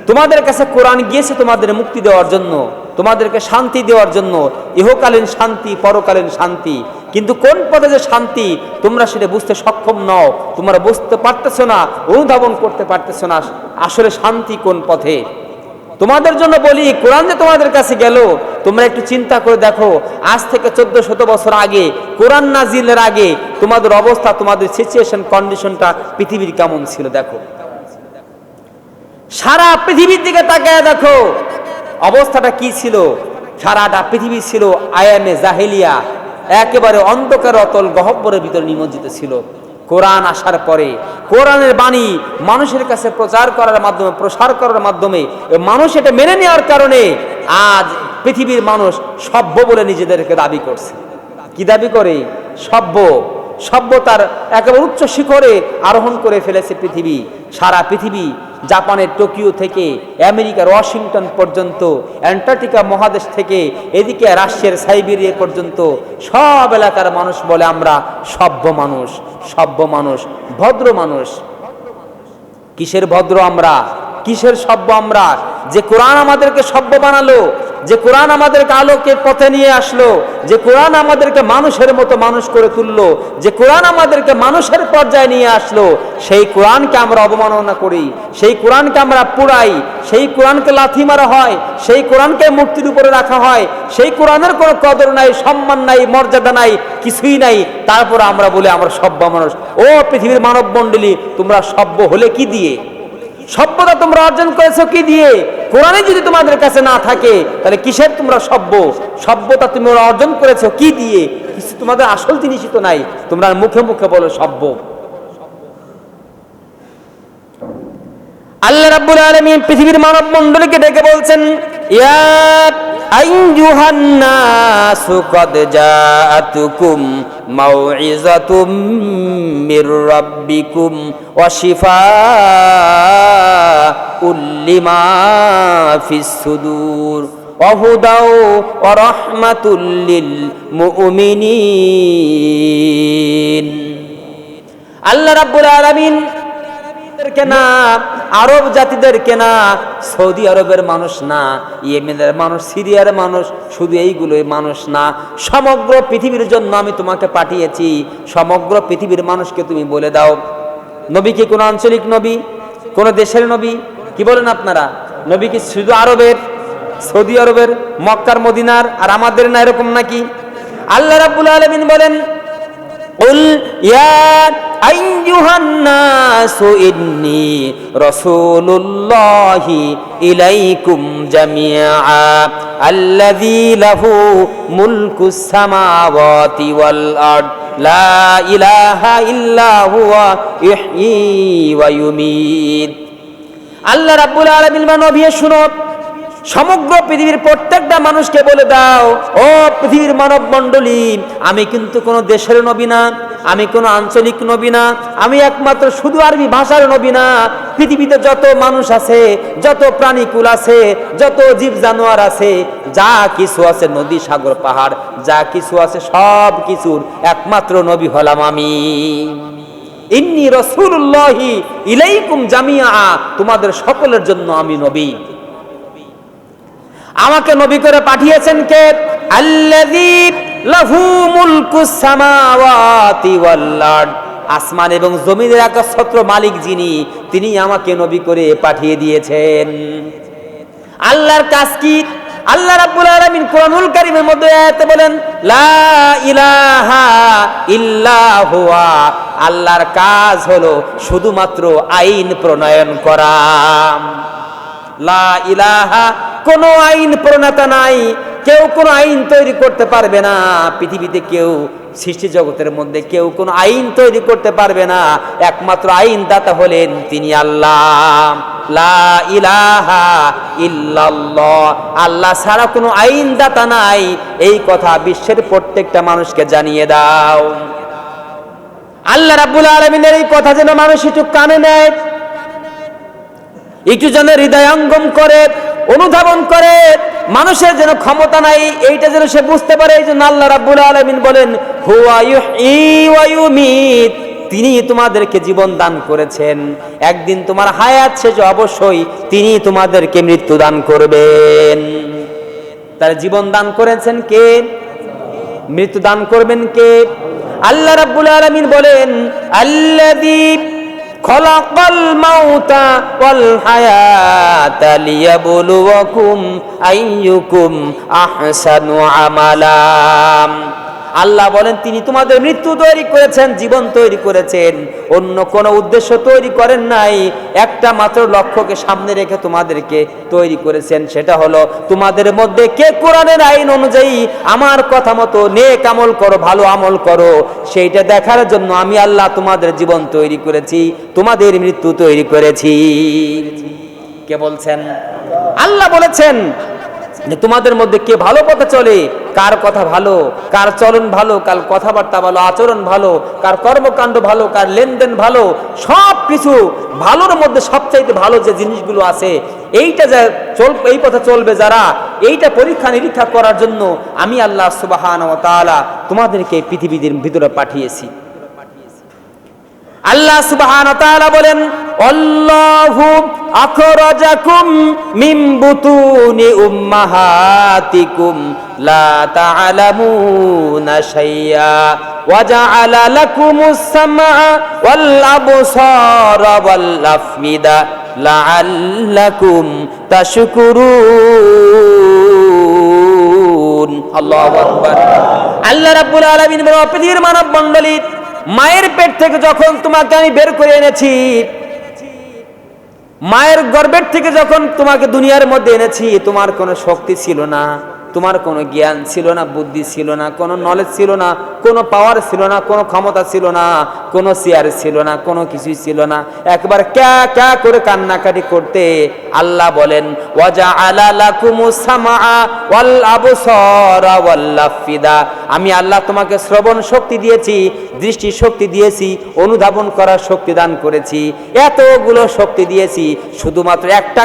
তোমাদের কাছে কোরআন গিয়েছে তোমাদের মুক্তি দেওয়ার জন্য, তোমাদেরকে শান্তি দেওয়ার জন্য, ইহকালীন শান্তি, পরকালীন শান্তি। কিন্তু কোন পথে যে শান্তি তোমরা সেটা বুঝতে সক্ষম নও, তোমরা বুঝতে পারতেছো না, অনুধাবন করতে পারতেছো না আসলে শান্তি কোন পথে। তোমাদের জন্য বলি, কোরআন যে তোমাদের কাছে গেল, তোমরা একটু চিন্তা করে দেখো, আজ থেকে 1400 বছর আগে, কোরআন নাজিলের আগে তোমাদের অবস্থা, তোমাদের সিচুয়েশন, কন্ডিশনটা পৃথিবীর কেমন ছিল দেখো। সারা পৃথিবীর দিকে তাকায় দেখো অবস্থাটা কি ছিল। সারাটা পৃথিবী ছিল আয়ামে জাহেলিয়া, একেবারে অন্ধকার অতল গহ্বরের ভিতরে নিমজ্জিত ছিল। কোরআন আসার পরে কোরআনের বাণী মানুষের কাছে প্রচার করার মাধ্যমে, প্রসার করার মাধ্যমে মানুষ এটা মেনে নেওয়ার কারণে আজ পৃথিবীর মানুষ সভ্য বলে নিজেদেরকে দাবি করছে। কি দাবি করে? সভ্যতার একেবারে উচ্চ শিখরে আরোহণ করে ফেলেছে পৃথিবী। সারা পৃথিবী, জাপানের টোকিও থেকে আমেরিকার ওয়াশিংটন পর্যন্ত, অ্যান্টার্কটিকা মহাদেশ থেকে এদিকে রাশিয়ার সাইবেরিয়া পর্যন্ত সব এলাকার মানুষ বলে আমরা সভ্য মানুষ, ভদ্র মানুষ। কিসের ভদ্র আমরা, কিসের সভ্য আমরা? যে কোরআন আমাদেরকে সভ্য বানালো, যে কোরআন আমাদেরকে আলোকের পথে নিয়ে আসলো, যে কোরআন আমাদেরকে মানুষের মতো মানুষ করে তুললো, যে কোরআন আমাদেরকে মানুষের পর্যায়ে নিয়ে আসলো, সেই কোরআনকে আমরা অবমাননা করি, সেই কোরআনকে আমরা পুড়াই, সেই কোরআনকে লাথি মারা হয়, সেই কোরআনকে মূর্তির উপরে রাখা হয়, সেই কোরআনের কোনো কদর নাই, সম্মান নাই, মর্যাদা নাই, কিছুই নাই। তারপর আমরা বলি আমরা সভ্য মানুষ। ও পৃথিবীর মানব মণ্ডলী, তোমরা সভ্য হলে কি দিয়ে? সভ্যতা তোমরা অর্জন করেছো কি দিয়ে? কোরআনে যদি তোমাদের কাছে না থাকে তাহলে কিসের তোমরা সভ্য? সভ্যতা তোমরা অর্জন করেছো কি দিয়ে? কিছু তোমাদের আসল জিনিসই তো নাই, তোমরা মুখে মুখে বলো সভ্য। আল্লাহ রাব্বুল আলামিন পৃথিবীর মানব মণ্ডলীকে ডেকে বলছেন, ইয়া আইয়ুহান নাসু কদ জাআতুকুম মাউইযাতুম মির রাব্বিকুম ওয়া শিফাউল লিমা ফিস সুদূর ওয়া হুদাও ওয়া রাহমাতুল লিল মুমিনিন। আল্লাহ রাব্বুল আলামিন না, আরব জাতিদেরকে না, সৌদি আরবের মানুষ না, ইয়েমেনের মানুষ, সিরিয়ার মানুষ, শুধু এইগুলোই মানুষ না, সমগ্র পৃথিবীর জন্য আমি তোমাকে পাঠিয়েছি। সমগ্র পৃথিবীর মানুষকে তুমি বলে দাও। নবী কি কোন আঞ্চলিক নবী, কোন দেশের নবী? কি বলেন আপনারা? নবী কি শুধু আরবের, সৌদি আরবের, মক্কার, মদিনার, আর আমাদের না এরকম নাকি? আল্লাহ রাব্বুল আলামিন বলেন, قل يا أيها الناس إني رسول الله إليكم جميعا الذي له ملك السماوات والأرض لا إله إلا هو يحيي ويميت। আল্লাহ রাব্বুল আলামিন নবী শুনো, সমগ্র পৃথিবীর প্রত্যেকটা মানুষকে বলে দাও, ও পৃথিবীর মানব মণ্ডলী, আমি কিন্তু কোনো দেশের নবী না, আমি কোনো আঞ্চলিক নবী না, আমি একমাত্র শুধু আরবি ভাষার নবী না। পৃথিবীতে যত মানুষ আছে, যত প্রাণীকুল আছে, যত জীব জানোয়ার আছে, যা কিছু আছে, নদী, সাগর, পাহাড়, যা কিছু আছে, সব কিছুর একমাত্র নবী হলাম আমি। ইন্নী রাসূলুল্লাহি ইলাইকুম জামিআ, তোমাদের সকলের জন্য আমি নবী। আমাকে নবী করে পাঠিয়েছেন কে? আল্লাযী লাহু মুলকুস সামাওয়াতি ওয়াল আরদ, আসমান এবং জমিনের একচ্ছত্র মালিক যিনি, তিনি আমাকে নবী করে পাঠিয়ে দিয়েছেন। আল্লাহর কাজ কি? আল্লাহ রাব্বুল আলামিন কোরআনুল কারীমের মধ্যে আয়াতে বলেন, লা ইলাহা ইল্লা হুয়া, আল্লাহর কাজ হলো শুধুমাত্র আইন প্রণয়ন করা। লা ইলাহা, কোনো আইন প্রণেতা নাই, কেউ কোনো আইন তৈরি করতে পারবে না। পৃথিবীতে কেউ, সৃষ্টি জগতের মধ্যে কেউ কোনো আইন তৈরি করতে পারবে না। একমাত্র আইন দাতা হলেন তিনি আল্লাহ। লা ইলাহা ইল্লাল্লাহ, আল্লাহ ছাড়া কোনো আইন দাতা নাই, এই কথা বিশ্বের প্রত্যেকটা মানুষকে জানিয়ে দাও। আল্লাহ রাব্বুল আলামিনের এই কথা যেন মানুষ একটু কানে নেয়, একটু যেন হৃদয়ঙ্গম করে, অনুধাবন করে। মানুষের যেন ক্ষমতা নাই, এইটা যেন সে বুঝতে পারে। এই জন্য আল্লাহ রাব্বুল আলামিন বলেন, হুয়া ইউহয়ী ওয়া ইউমীত, তিনি তোমাদেরকে জীবন দান করেছেন, একদিন তোমার হায়াত শেষ অবশ্যই তিনি তোমাদেরকে মৃত্যু দান করবেন। তার জীবন দান করেছেন কে? মৃত্যু দান করবেন কে? আল্লাহ রাব্বুল আলামিন বলেন, আল্লাযী খলাকাল মাউতা ওয়াল হায়াতা লিয়াবলুয়াকুম আইয়ুকুম আহসানু আমালা। আল্লাহ বলেন, তিনি তোমাদের মৃত্যু তৈরি করেছেন, জীবন তৈরি করেছেন, অন্য কোনো উদ্দেশ্য তৈরি করেন নাই। একটা মাত্র লক্ষ্যকে সামনে রেখে তোমাদেরকে তৈরি করেছেন, সেটা হলো তোমাদের মধ্যে কে কোরআনের আইন অনুযায়ী আমার কথা মতো নেক আমল করো, ভালো আমল করো। সেইটা দেখার জন্য আমি আল্লাহ তোমাদের জীবন তৈরি করেছি, তোমাদের মৃত্যু তৈরি করেছি। কে বলছেন? আল্লাহ বলেছেন যে তোমাদের মধ্যে কে ভালো পথে চলে, কার কথা ভালো, কার চলন ভালো, কার কথাবার্তা ভালো, আচরণ ভালো, কার কর্মকাণ্ড ভালো, কার লেনদেন ভালো, সব কিছু ভালোর মধ্যে সবচাইতে ভালো যে জিনিসগুলো আছে, এইটা যা এই পথে চলবে যারা, এইটা পরীক্ষা নিরীক্ষা করার জন্য আমি আল্লাহ সুবহানাহু ওয়া তাআলা তোমাদেরকে পৃথিবীর ভিতরে পাঠিয়েছি। আল্লাহ সুবহানাহু ওয়া তাআলা বলেন, আল্লাহু আখরাজাকুম মিন বুতুনি উম্মাহাতিকুম লা তা'লামুনা শাইআ ওয়া জাআলা লাকুমুস সামআ ওয়াল আবসারা ওয়াল আফমিদা লাআল্লাকুম তাশকুরুন। আল্লাহু আকবার। আল্লাহ রাব্বুল আলামিন বলেন, পৃথিবীর মানব মণ্ডলী, মায়ের পেট থেকে যখন তোমাকে আমি বের করে এনেছি, মায়ের গর্ভের থেকে যখন তোমাকে দুনিয়ার মধ্যে এনেছি, তোমার কোনো শক্তি ছিল না, তোমার কোনো জ্ঞান ছিল না, বুদ্ধি ছিল না, কোনো নলেজ ছিল না, কোনো পাওয়ার ছিল না, কোনো ক্ষমতা ছিল না, কোনো চেয়ার ছিল না, কোনো কিছুই ছিল না। একবার ক্যা ক্যা করে কান্নাকাটি করতে। আল্লাহ বলেন, ওয়াজআলা লাকুমুস সামআ ওয়াল আবসারা ওয়াল আফিদা, আমি আল্লাহ তোমাকে শ্রবণ শক্তি দিয়েছি, দৃষ্টি শক্তি দিয়েছি, অনুধাবন করার শক্তি দান করেছি, এতগুলো শক্তি দিয়েছি শুধুমাত্র একটা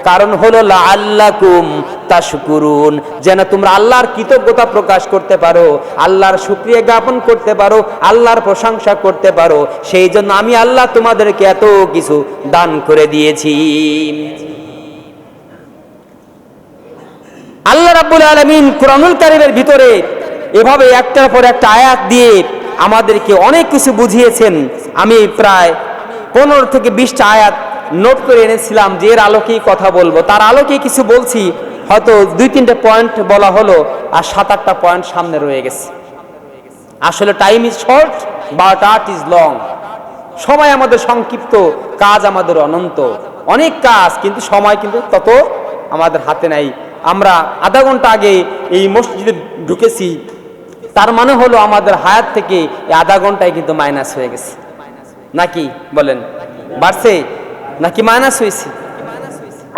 কারণ হলো লাআল্লাকুম তাশকুরুন, যেন তোমরা আল্লাহর কৃতজ্ঞতা প্রকাশ করতে পারো, আল্লাহর শুকরিয়া জ্ঞাপন করতে পারো, আল্লাহর প্রশংসা করতে পারো। সেই জন্য আমি আল্লাহ তোমাদেরকে এত কিছু দান করে দিয়েছি। আল্লাহ রাব্বুল আলামিন কুরআনুল কারীমের ভিতরে এভাবে একটার পর একটা আয়াত দিয়ে আমাদেরকে অনেক কিছু বুঝিয়েছেন। আমি প্রায় 15 থেকে 20টা আয়াত নোট করে এনেছিলাম যে এর আলোকেই কথা বলবো, তার আলোকেই কিছু বলছি। হয়তো 2-3টা পয়েন্ট বলা হলো আর 7-8টা পয়েন্ট সামনে রয়ে গেছে। আসলে time is short but art is long. সময় আমাদের সংক্ষিপ্ত, কাজ আমাদের অনন্ত, অনেক কাজ, কিন্তু সময় কিন্তু তত আমাদের হাতে নাই। আমরা আধা ঘন্টা আগে এই মসজিদে ঢুকেছি, তার মানে হলো আমাদের হায়াত থেকে এই আধা ঘন্টায় কিন্তু মাইনাস হয়ে গেছে। নাকি বলেন? বাড়ছে নাকি মাইনাস হয়েছে?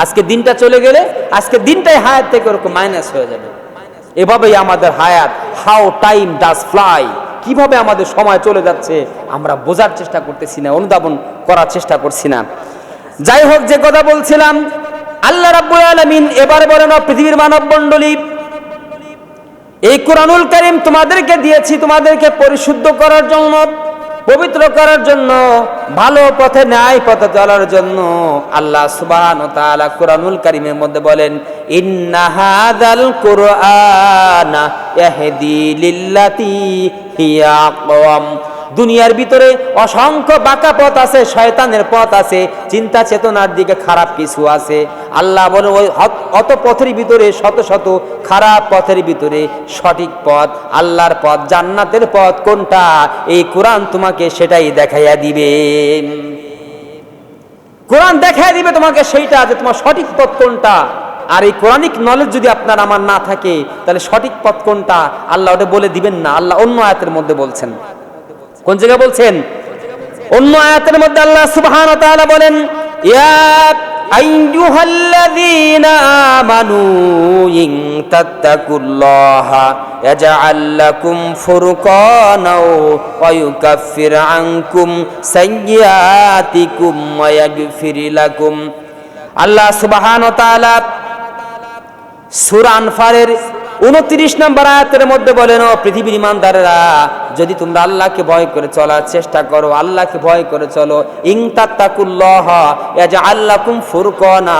আজকে দিনটা চলে গেলে আজকে দিনটাই হায়াত থেকে ওরকম মাইনাস হয়ে যাবে। এভাবেই আমাদের হায়াত, হাউ টাইম ডাজ ফ্লাই, কিভাবে আমাদের সময় চলে যাচ্ছে আমরা বোঝার চেষ্টা করতেছি না, অনুধাবন করার চেষ্টা করছি না। যাই হোক, যে কথা বলছিলাম, আল্লাহ রাব্বুল আলামিন এবার বলেন, পৃথিবীর মানব মণ্ডলী, এই কুরআনুল কারীম তোমাদেরকে দিয়েছি তোমাদেরকে পরিশুদ্ধ করার জন্য, পবিত্র করার জন্য, ভালো পথে ন্যায় পথে চলার জন্য। আল্লাহ সুবহানাহু ওয়া তাআলা কুরআনুল কারীমের মধ্যে বলেন, ইন্না হাযাল কুরআনা ইয়াহদি লিল্লাতী হিয়া আকওয়াম। দুনিয়ার ভিতরে অসংখ্য বাঁকা পথ আছে, শয়তানের পথ আছে, চিন্তা চেতনার দিকে খারাপ কিছু আছে। আল্লাহ বলেন, ওই অত পথের ভিতরে, শত শত খারাপ পথের ভিতরে সঠিক পথ, আল্লাহর পথ, জান্নাতের পথ কোনটা, এই কোরআন তোমাকে সেটাই দেখাইয়া দিবে। কোরআন দেখাইয়া দিবে তোমাকে সেইটা, যে তোমার সঠিক পথ কোনটা। আর এই কোরআনিক নলেজ যদি আপনার আমার না থাকে, তাহলে সঠিক পথ কোনটা আল্লাহ ওটা বলে দিবেন না। আল্লাহ অন্য আয়াতের মধ্যে বলছেন। কোন জায়গায় বলছেন? অন্য আয়াতের মধ্যে আল্লাহ সুবহানাহু ওয়া তাআলা বলেন, ইয়া আইয়ুহাল্লাযীনা আমানু ইন তাত্তাকুল্লাহা ইয়াজআল লাকুম ফুরকানা ওয়া ইউকাফির আনকুম সাইয়্যাতিকুম ওয়া ইয়াগফির লাকুম। আল্লাহ সুবহানাহু ওয়া তাআলা সূরা আনফালের 29 নম্বর আয়াতের মধ্যে বলেন, ও পৃথিবীর ঈমানদারেরা, যদি তোমরা আল্লাহকে ভয় করে চলার চেষ্টা করো, আল্লাহকে ভয় করে চলো, ইন তাত্তাকুল্লাহ ইয়াজআল লাকুম ফুরকানা,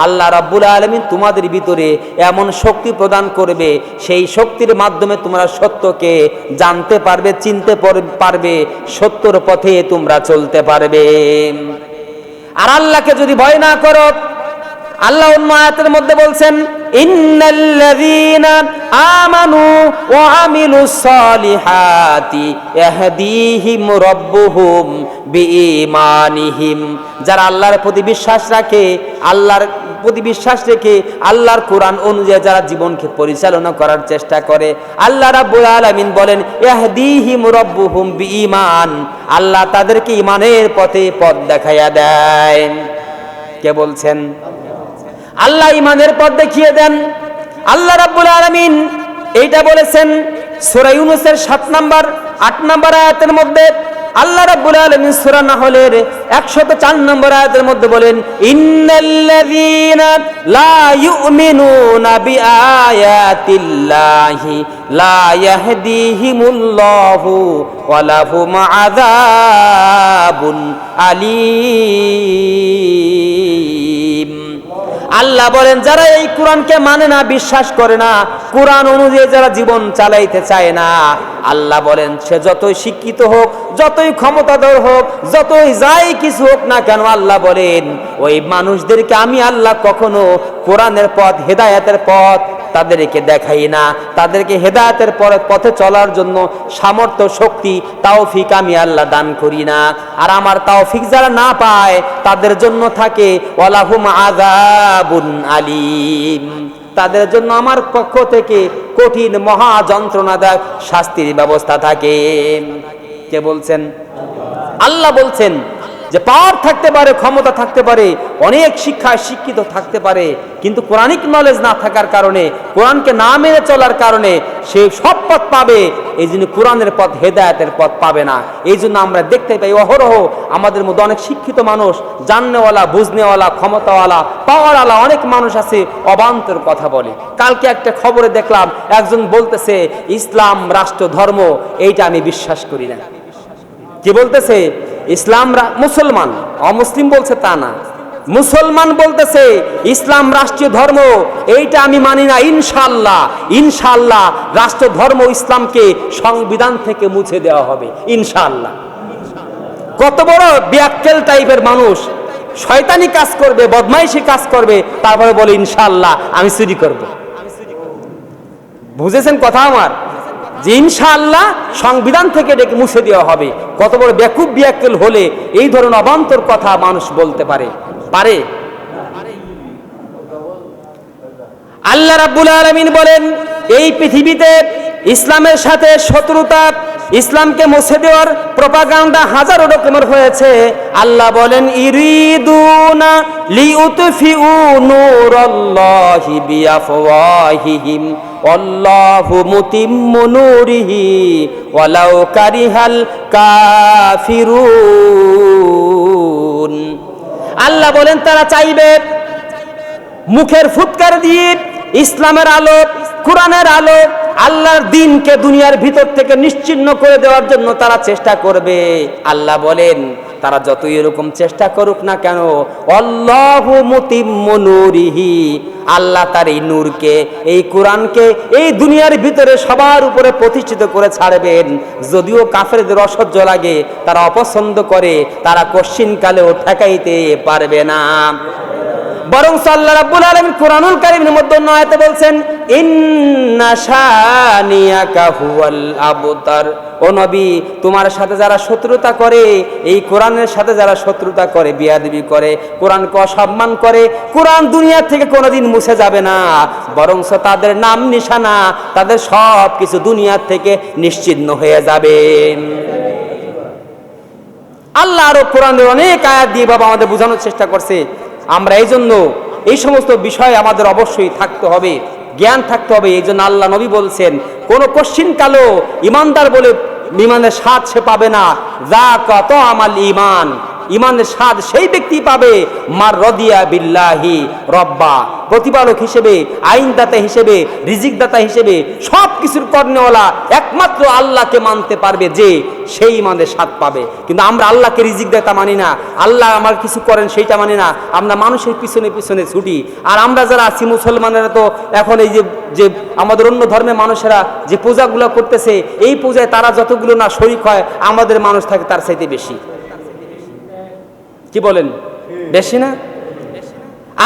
আল্লাহ রাব্বুল আলামিন তোমাদের ভিতরে এমন শক্তি প্রদান করবে, সেই শক্তির মাধ্যমে তোমরা সত্যকে জানতে পারবে, চিনতে পারবে, সত্যর পথে তোমরা চলতে পারবে। আর আল্লাহকে যদি ভয় না করো, আল্লাহ অন্য আয়াতের মধ্যে বলছেন, ইন্নাল্লাযীনা আমানু ওয়া আমিলুস সালিহাতি ইয়াহদিহিম রাব্বুহুম বিঈমানিহিম, যারা আল্লাহর প্রতি বিশ্বাস রাখে, আল্লাহর প্রতি বিশ্বাস রেখে আল্লাহর কোরআন অনুযায়ী যারা জীবনকে পরিচালনা করার চেষ্টা করে, আল্লাহ রাব্বুল আলামিন বলেন ইয়াহদিহিম রাব্বুহুম বিঈমান, আল্লাহ তাদেরকে ঈমানের পথে পথ দেখাইয়া দেন। কে বলছেন? আল্লাহ ঈমানের পথ দেখিয়ে দেন। আল্লাহ রাব্বুল আলামিন এইটা বলেছেন সূরা ইউনূসের 7 নম্বর 8 নম্বর আয়াতের মধ্যে। আল্লাহ রাব্বুল আলামিন সূরা নাহলের 104 নম্বর আয়াতের মধ্যে বলেন, ইন্নাল্লাযীনা লা ইউমিনুনা বিআয়াতিল্লাহি লা ইয়াহদিহিমুল্লাহু ওয়া লাহুম আযাবুন আলীম। আল্লাহ বলেন, যারা এই কোরআনকে মানে না, বিশ্বাস করে না, কোরআন অনুযায়ী যারা জীবন চালাইতে চায় না, আল্লাহ বলেন সে যতই শিক্ষিত হোক, যতই ক্ষমতাধর হোক, যতই যাই কিছু হোক না কেন, আল্লাহ বলেন ওই মানুষদেরকে আমি আল্লাহ কখনো কোরআনের পথ, হেদায়েতের পথ তাদেরকে দেখাই না, তাদেরকে হেদায়েতের পথে চলার জন্য সামর্থ্য, শক্তি, তাওফিক আমি আল্লাহ দান করি না। আর আমার তাওফিক যারা না পায় তাদের জন্য থাকে ওয়ালাহুম আযাবুন আলীম, তাদের জন্য আমার পক্ষ থেকে কঠিন মহা যন্ত্রণাদায়ক শাস্তির ব্যবস্থা থাকে। কে বলছেন? আল্লাহ বলছেন যে পাওয়ার থাকতে পারে, ক্ষমতা থাকতে পারে, অনেক শিক্ষায় শিক্ষিত থাকতে পারে, কিন্তু কোরআনিক নলেজ না থাকার কারণে, কোরআনকে না মেনে চলার কারণে সে সব পথ পাবে, এই জন্য কোরআনের পথ, হেদায়েতের পথ পাবে না। এই জন্য আমরা দেখতে পাই অহরহ আমাদের মধ্যে অনেক শিক্ষিত মানুষ, জাননেওয়ালা, বুঝনেওয়ালা, ক্ষমতাওয়ালা, পাওয়ারওয়ালা অনেক মানুষ আছে, অবান্তর কথা বলে। কালকে একটা খবরে দেখলাম একজন বলতেছে ইসলাম রাষ্ট্র ধর্ম, এইটা আমি বিশ্বাস করি না। কি বলতেছে? ইসলাম মুসলমান, অমুসলিম বলছে তা না, মুসলমান বলতেছে ইসলাম রাষ্ট্রীয় ধর্ম, এইটা আমি মানি না। ইনশাআল্লাহ, ইনশাআল্লাহ রাষ্ট্র ধর্ম ইসলামকে সংবিধান থেকে মুছে দেওয়া হবে, ইনশাআল্লাহ। কত বড় বিয়াক্কেল টাইপের মানুষ, শয়তানি কাজ করবে, বদমাইশি কাজ করবে, তারপরে বলে ইনশাআল্লাহ আমি চুরি করব। বুঝেছেন কথা আমার? যে ইনশাআল্লাহ সংবিধান থেকে ডেকে মুছে দেওয়া হবে। কত বড় বেকুব বিয়াক্কেল হলে এই ধরনের অবান্তর কথা মানুষ বলতে পারে? আল্লাহ রাব্বুল আলামিন বলেন, এই পৃথিবীতে ইসলামের সাথে শত্রুতা, ইসলামকে মুছে দেওয়ার প্রপাগান্ডা হাজারো রকমের হয়েছে। আল্লাহ বলেন, ইরিদুনা লিউতফিউ নূরাল্লাহি বিআফওয়াহিহিম আল্লাহু মুতিম্মু নূরিহি ওয়ালাউ কারিহাল কাফিরুন। আল্লাহ বলেন তারা চাইবে মুখের ফুৎকার দিয়ে ইসলামের আলো, কোরআনের আলো, আল্লাহর দ্বীনকে দুনিয়ার ভিতর থেকে নিশ্চিহ্ন করে দেওয়ার জন্য তারা চেষ্টা করবে। আল্লাহ বলেন তারা যতই এরকম চেষ্টা করুক না কেন, আল্লাহু মুতিম্মু নূরিহি, আল্লাহ তার এই নূরকে, এই কোরআনকে এই দুনিয়ার ভিতরে সবার উপরে প্রতিষ্ঠিত করে ছাড়বেন। যদিও কাফেরদের অসহ্য লাগে, তারা অপছন্দ করে, তারা কশ্চিনকালেও ঠেকাইতে পারবে না। বরং আল্লাহ রাব্বুল আলামিন কোরআনুল কারীমের মধ্যে অন্য আয়াতে বলছেন, ইন্না শানিয়াকা হুয়াল আবতার, ও নবী তোমার সাথে যারা শত্রুতা করে, এই কোরআনের সাথে যারা শত্রুতা করে, বিয়াদবি করে, কোরআনকে অসম্মান করে, কোরআন দুনিয়া থেকে কোনোদিন মুছে যাবে না, বরং তাদের নাম নিশানা, তাদের সব কিছু দুনিয়া থেকে নিশ্চিহ্ন হয়ে যাবে। আল্লাহ আরো কোরআনের অনেক আয়াত দিয়ে বাবা আমাদের বোঝানোর চেষ্টা করছে। আমরা এই জন্য এই সমস্ত বিষয়ে আমাদের অবশ্যই থাকতে হবে, জ্ঞান থাকতে হবে। এই জন্য আল্লাহ নবী বলছেন, কোন কোশ্চিন কালো ইমানদার বলে ইমানের স্বাদ সে পাবে না। যা কত আমাল ইমান, ইমানের স্বাদ সেই ব্যক্তি পাবে মার রদিয়া বিল্লাহি রব্বা, প্রতিপালক হিসেবে, আইনদাতা হিসেবে, রিজিকদাতা হিসেবে, সব কিছুর কর্ণওয়ালা একমাত্র আল্লাহকে মানতে পারবে যে সেই ইমানের স্বাদ পাবে। কিন্তু আমরা আল্লাহকে রিজিকদাতা মানি না, আল্লাহ আমার কিছু করেন সেইটা মানি না, আমরা মানুষের পিছনে পিছনে ছুটি। আর আমরা যারা আছি মুসলমানেরা তো এখন এই যে আমাদের অন্য ধর্মের মানুষেরা যে পূজাগুলো করতেছে, এই পূজায় তারা যতগুলো না শরীক হয় আমাদের মানুষ থাকে তার চাইতে বেশি। কি বলেন, বেশি না?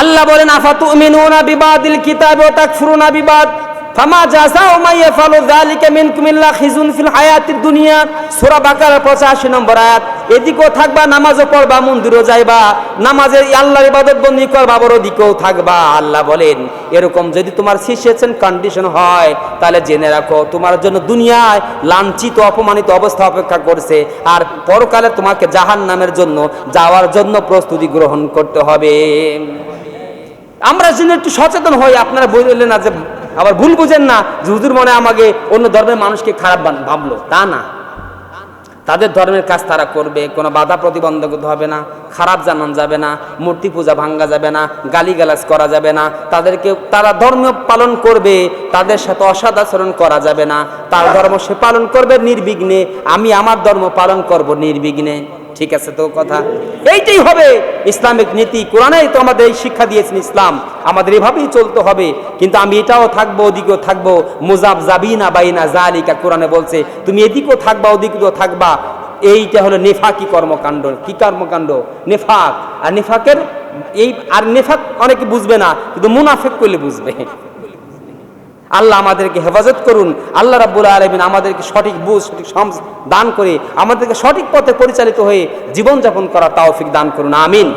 আল্লাহ বলেন আফাতুমিনুনা বিবাদিল কিতাবি ওয়া তাকফুরুনা বিবাদ ফামা জাযাউ মান ইয়াফআলু যালিকা মিনকুম ইল্লা খিজুন ফিল হায়াতিদ দুনিয়া। সূরা বাকারা 85 নম্বর আয়াত। এদিকেও থাকবা, নামাজও পড়বা, মন্দিরও যাইবা, নামাজের আল্লাহর ইবাদত বন্দেগী করবা, আবার ওদিকেও থাকবা। আল্লাহ বলেন এরকম যদি তোমার সিচুয়েশন কন্ডিশন হয় তাহলে জেনে রাখো তোমার জন্য দুনিয়ায় লাঞ্ছিত অপমানিত অবস্থা অপেক্ষা করছে, আর পরকালে তোমাকে জাহান্নামের জন্য যাওয়ার জন্য প্রস্তুতি গ্রহণ করতে হবে। আমরা যেন একটু সচেতন হই। আপনারা বললেন না যে, আবার ভুল বুঝেন না যে হুজুর মনে আমাকে অন্য ধর্মের মানুষকে খারাপ ভাবলো, তা না। তাদের ধর্মের কাজ তারা করবে, কোনো বাধা প্রতিবন্ধক হবে না, খারাপ জানান যাবে না, মূর্তি পূজা ভাঙ্গা যাবে না, গালিগালাজ করা যাবে না, তাদেরকে তারা ধর্ম পালন করবে, তাদের সাথে অসৎ আচরণ করা যাবে না। তার ধর্ম সে পালন করবে নির্বিঘ্নে, আমি আমার ধর্ম পালন করব নির্বিঘ্নে। ঠিক আছে তো কথা? এইটাই হবে ইসলামিক নীতি। কোরআনেই তো আমাদের এই শিক্ষা দিয়েছেন ইসলাম, আমাদের এভাবেই চলতে হবে। কিন্তু আমি এটাও থাকবো ওদিকেও থাকবো, মুজাবজাবিনা বাইনা জালিকা, কোরআনে বলছে তুমি এদিকেও থাকবা ওদিকেও থাকবা। এইটা হলো নেফাকি কর্মকাণ্ড। কি কর্মকাণ্ড? নেফাক। আর নেফাকের নেফাক অনেকে বুঝবে না, কিন্তু মুনাফিক করলে বুঝবে। আল্লাহ আমাদেরকে হেফাজত করুন। আল্লাহ রাব্বুল আলামিন আমাদেরকে সঠিক বুঝ, সঠিক সমঝ দান করে আমাদেরকে সঠিক পথে পরিচালিত হয়ে জীবনযাপন করার তৌফিক দান করুন। আমিন।